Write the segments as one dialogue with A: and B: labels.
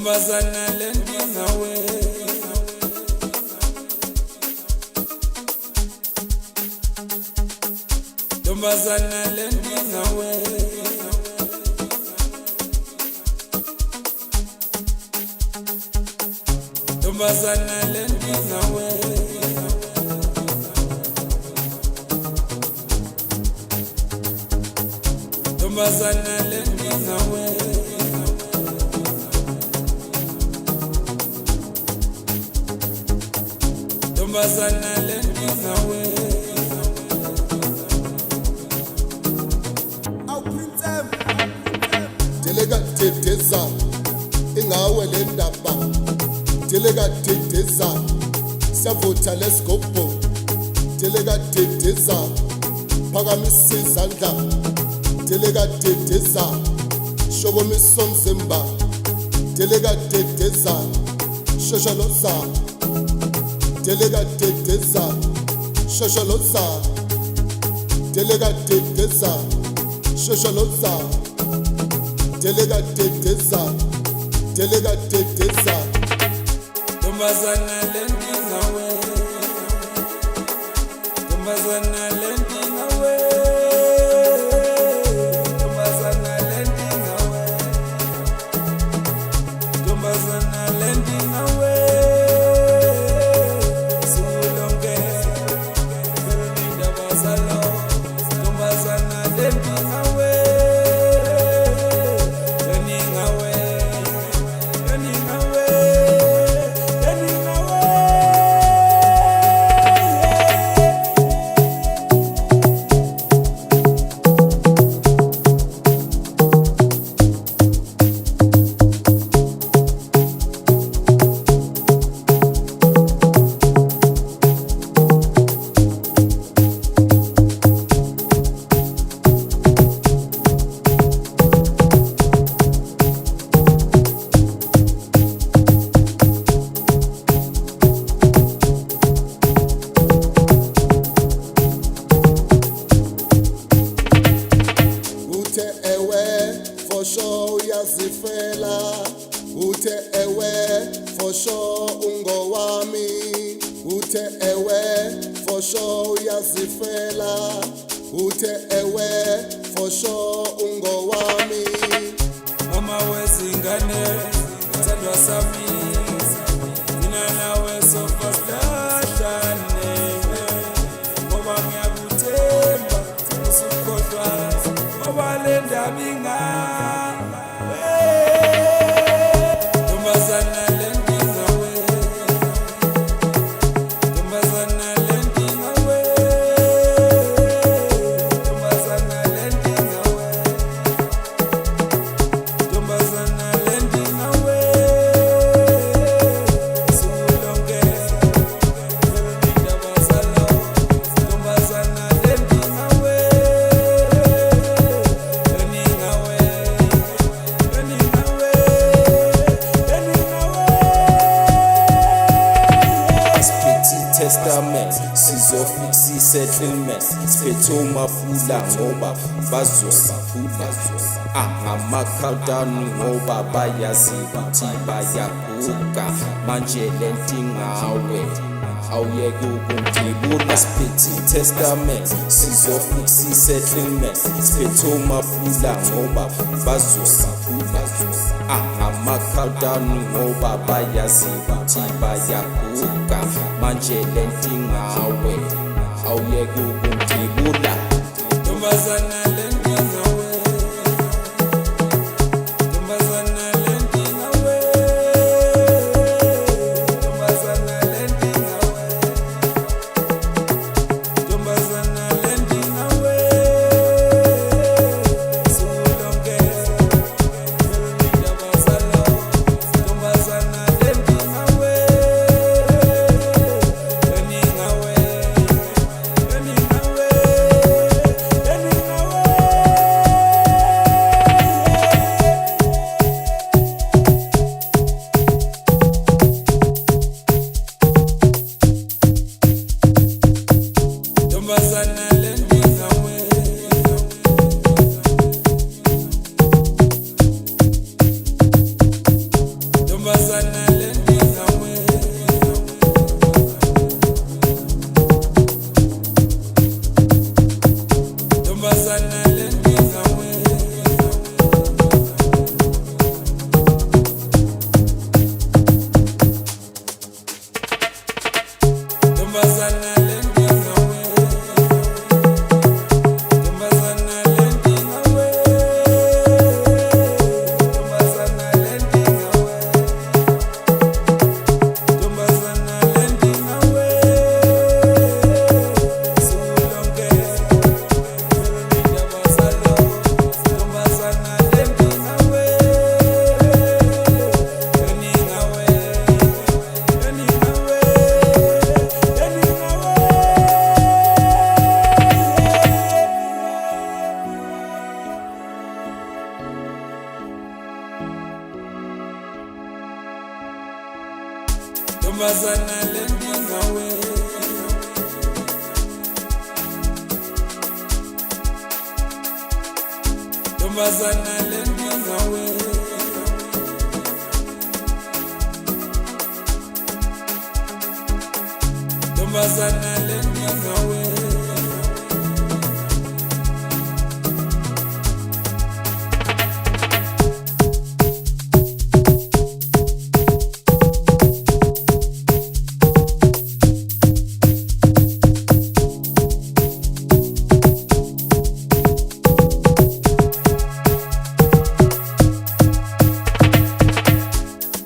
A: Ntombazana lendinawe Ntombazana lendinawe Ntombazana lendinawe Ntombazana lendinawe Ntombazana lendinawe
B: Delega teteza ingawe le ndaba Delega teteza savota lesgobo Delega teteza phakamisa izandla Delega teteza shokomisa umzimba Delega teteza shosholoza Delega teteza shosholoza Delega teteza shosholoza Delega teteza
A: Ntombazana lendinawe Ntombazana lendinawe Ntombazana lendinawe Ntombazana lendinawe Sulonge Nindaba salo Ntombazana lendinawe
B: For sure uyazifela uthe ewe for sure ungowami uthe ewe for sure uyazifela uthe ewe for sure ungowami
A: Mama wezingane thandwa sami mina nawe sofastashane ngoba ngiyakuthemba usukhohlwa ngoba le ndaba Ntombazana lendinawe Ntombazana lendinawe Ntombazana lendinawe Ntombazana lendinawe Sulonge Nindaba salo Ntombazana lendinawe
C: Testament sizofixa isettlement siphethe umafula ngoba bazosifuna angamakhaldani ngoba bayazi ukuthi bayaguga manje lentingawe awuyeke ukungibula siphethe testament sizofixa isettlement siphethe umafula ngoba bazosifuna angamakhaldani ngoba bayazi ukuthi bayaguga manje lentingawe awuyeke ukungibula
A: Ntombazana lendinawe Ntombazana lendinawe Ntombazana lendinawe Ntombazana lendinawe Sulonge Nindaba salo Ntombazana lendinawe Nindinawe Tombazana lending away. Tombazana lending away. Tombazana lending away. Tombazana lending away. Sulonge, Veronica Basalo. Tombazana lending away. Lending away. Lending away. Lending away. Tombazana lending away. Tombazana lending away. Tombazana lending away.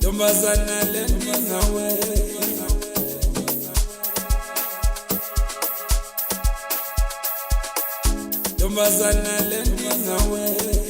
A: Tombazana lending away. Tombazana lending away.